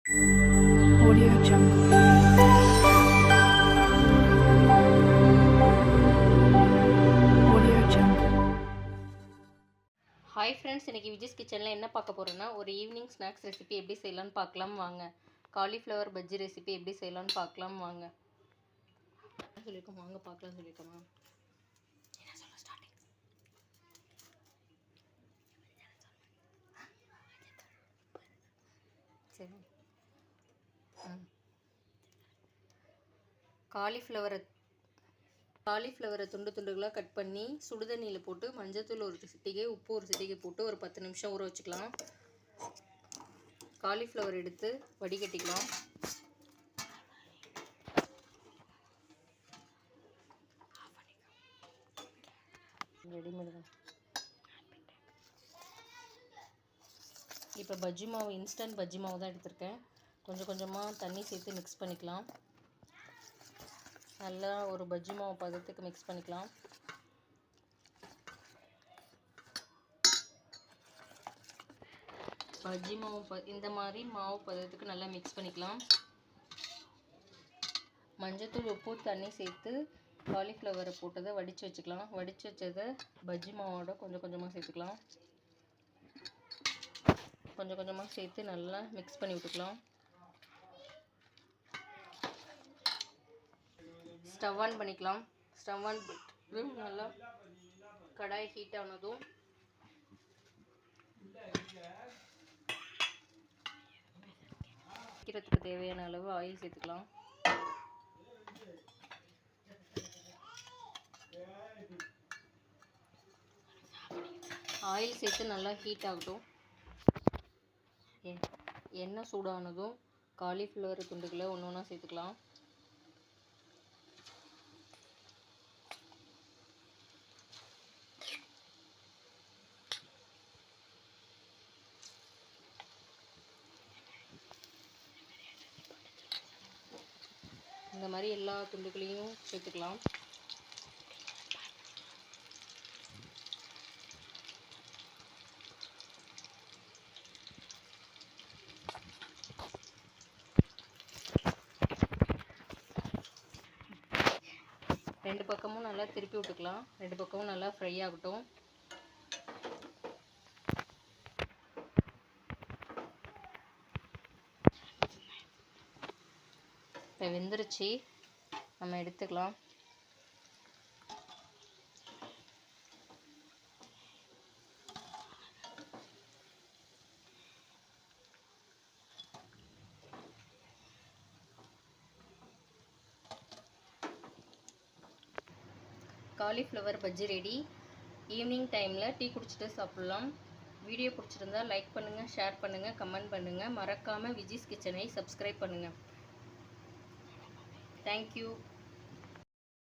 Audio Jungle. Audio Jungle. Hi friends, இன்றைக்கி விஜிஸ் கிச்சனில் என்ன பார்க்க போகிறோன்னா, ஒரு ஈவினிங் ஸ்நாக்ஸ் ரெசிபி எப்படி செய்யலான்னு பார்க்கலாம் வாங்க. காலிஃப்ளவர் பஜ்ஜி ரெசிபி எப்படி செய்யலான்னு பார்க்கலாம் வாங்க. சொல்லியிருக்கோம் வாங்க பார்க்கலாம் சொல்லியிருக்கோமா? என்ன சொல்ல ஸ்டார்டிங்? சரி. காலிஃப்ளவரை துண்டு துண்டுகளாக கட் பண்ணி சுடுதண்ணியில் போட்டு மஞ்சத்தூள் ஒரு சிட்டிகை, உப்பு ஒரு சிட்டிகை போட்டு ஒரு 10 நிமிஷம் ஊற வச்சுக்கலாம். காலிஃப்ளவர் எடுத்து வடிகட்டிக்கலாம். இப்போ பஜ்ஜி மாவு, இன்ஸ்டன்ட் பஜ்ஜி மாவு தான் எடுத்திருக்கேன். கொஞ்சம் கொஞ்சமாக தண்ணி சேர்த்து மிக்ஸ் பண்ணிக்கலாம். நல்லா ஒரு பஜ்ஜி மாவு பதத்துக்கு மிக்ஸ் பண்ணிக்கலாம். பஜ்ஜி மாவு இந்த மாதிரி மாவு பதத்துக்கு நல்லா மிக்ஸ் பண்ணிக்கலாம். மஞ்சத்தூள், உப்பு, தண்ணி சேர்த்து காலிஃப்ளவரை போட்டதை வடித்து வச்சுக்கலாம். வடித்து வச்சதை பஜ்ஜி மாவோட கொஞ்சம் கொஞ்சமாக சேர்த்துக்கலாம். கொஞ்சம் கொஞ்சமாக சேர்த்து நல்லா மிக்ஸ் பண்ணி விட்டுக்கலாம். ஸ்டவ் ஆன் பண்ணிக்கலாம். ஸ்டவ் ஆன் பண்ணிட்டு நல்லா கடாய் ஹீட் ஆனதும் வைக்கிறதுக்கு தேவையான அளவு ஆயில் சேர்த்துக்கலாம். ஆயில் சேர்த்து நல்லா ஹீட் ஆகட்டும். எண்ணெய் சூடானதும் காலிஃப்ளவர் துண்டுகளை ஒன்று ஒன்றா சேர்த்துக்கலாம். இந்த மாதிரி எல்லா துண்டுகளையும் சேர்த்துக்கலாம். ரெண்டு பக்கமும் நல்லா திருப்பி விட்டுக்கலாம். ரெண்டு பக்கமும் நல்லா ஃப்ரை ஆகட்டும். இப்போ வெந்துருச்சு, நம்ம எடுத்துக்கலாம். Cauliflower bajji ready. ஈவினிங் டைமில் டீ குடிச்சிட்டு சாப்பிட்லாம். வீடியோ பிடிச்சிருந்தா லைக் பண்ணுங்கள், ஷேர் பண்ணுங்கள், கமெண்ட் பண்ணுங்கள். மறக்காமல் விஜிஸ் கிச்சனை சப்ஸ்கிரைப் பண்ணுங்கள். தேங்க்யூ.